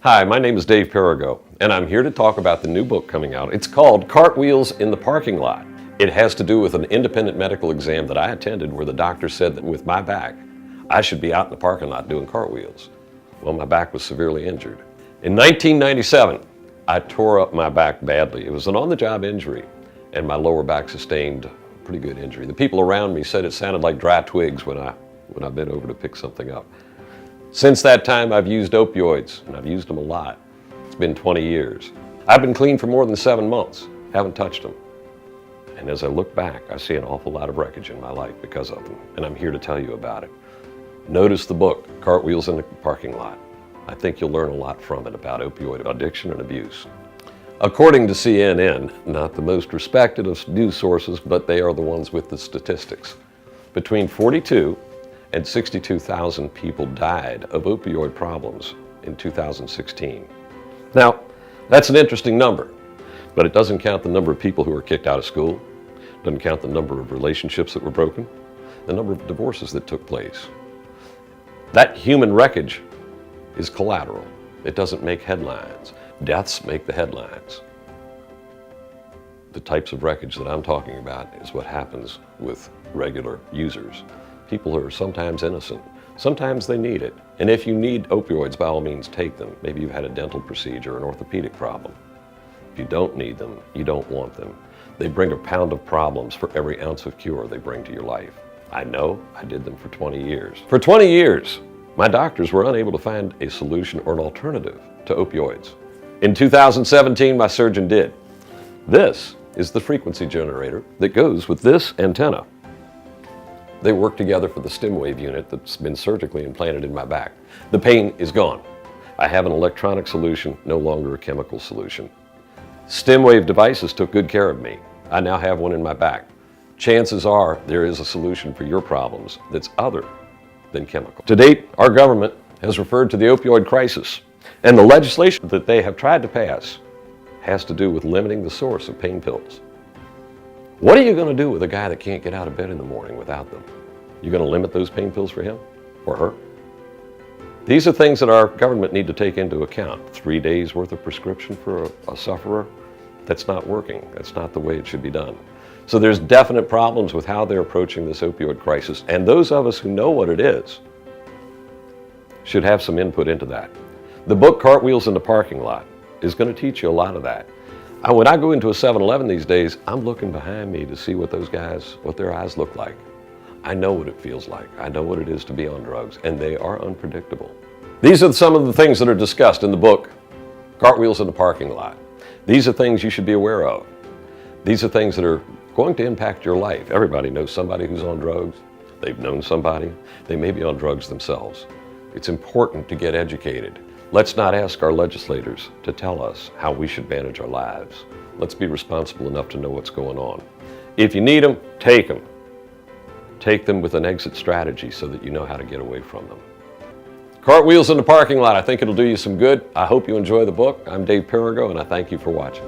Hi, my name is Dave Perrego, and I'm here to talk about the new book coming out. It's called Cartwheels in the Parking Lot. It has to do with an independent medical exam that I attended where the doctor said that with my back, I should be out in the parking lot doing cartwheels. Well, my back was severely injured. In 1997, I tore up my back badly. It was an on-the-job injury, and my lower back sustained a pretty good injury. The people around me said it sounded like dry twigs when I bent over to pick something up. Since that time, I've used opioids, and I've used them a lot. It's been 20 years. I've been clean for more than 7 months, haven't touched them. And as I look back, I see an awful lot of wreckage in my life because of them, and I'm here to tell you about it. Notice the book, Cartwheels in the Parking Lot. I think you'll learn a lot from it about opioid addiction and abuse. According to CNN, not the most respected of news sources, but they are the ones with the statistics. Between 42 and 62,000 people died of opioid problems in 2016. Now, that's an interesting number, but it doesn't count the number of people who were kicked out of school, doesn't count the number of relationships that were broken, the number of divorces that took place. That human wreckage is collateral. It doesn't make headlines. Deaths make the headlines. The types of wreckage that I'm talking about is what happens with regular users. People who are sometimes innocent. Sometimes they need it. And if you need opioids, by all means, take them. Maybe you've had a dental procedure or an orthopedic problem. If you don't need them, you don't want them. They bring a pound of problems for every ounce of cure they bring to your life. I know, I did them for 20 years. For 20 years, my doctors were unable to find a solution or an alternative to opioids. In 2017, my surgeon did. This is the frequency generator that goes with this antenna. They work together for the stim wave unit that's been surgically implanted in my back. The pain is gone. I have an electronic solution, no longer a chemical solution. Stim wave devices took good care of me. I now have one in my back. Chances are there is a solution for your problems that's other than chemical. To date, our government has referred to the opioid crisis, and the legislation that they have tried to pass has to do with limiting the source of pain pills. What are you going to do with a guy that can't get out of bed in the morning without them? You going to limit those pain pills for him or her? These are things that our government need to take into account. 3 days worth of prescription for a sufferer, that's not working. That's not the way it should be done. So there's definite problems with how they're approaching this opioid crisis, and those of us who know what it is should have some input into that. The book Cartwheels in the Parking Lot is going to teach you a lot of that. When I go into a 7-Eleven these days, I'm looking behind me to see what those guys, what their eyes look like. I know what it feels like. I know what it is to be on drugs, and they are unpredictable. These are some of the things that are discussed in the book, Cartwheels in the Parking Lot. These are things you should be aware of. These are things that are going to impact your life. Everybody knows somebody who's on drugs. They've known somebody. They may be on drugs themselves. It's important to get educated. Let's not ask our legislators to tell us how we should manage our lives. Let's be responsible enough to know what's going on. If you need them, take them. Take them with an exit strategy so that you know how to get away from them. Cartwheels in the Parking Lot. I think it'll do you some good. I hope you enjoy the book. I'm Dave Perrego, and I thank you for watching.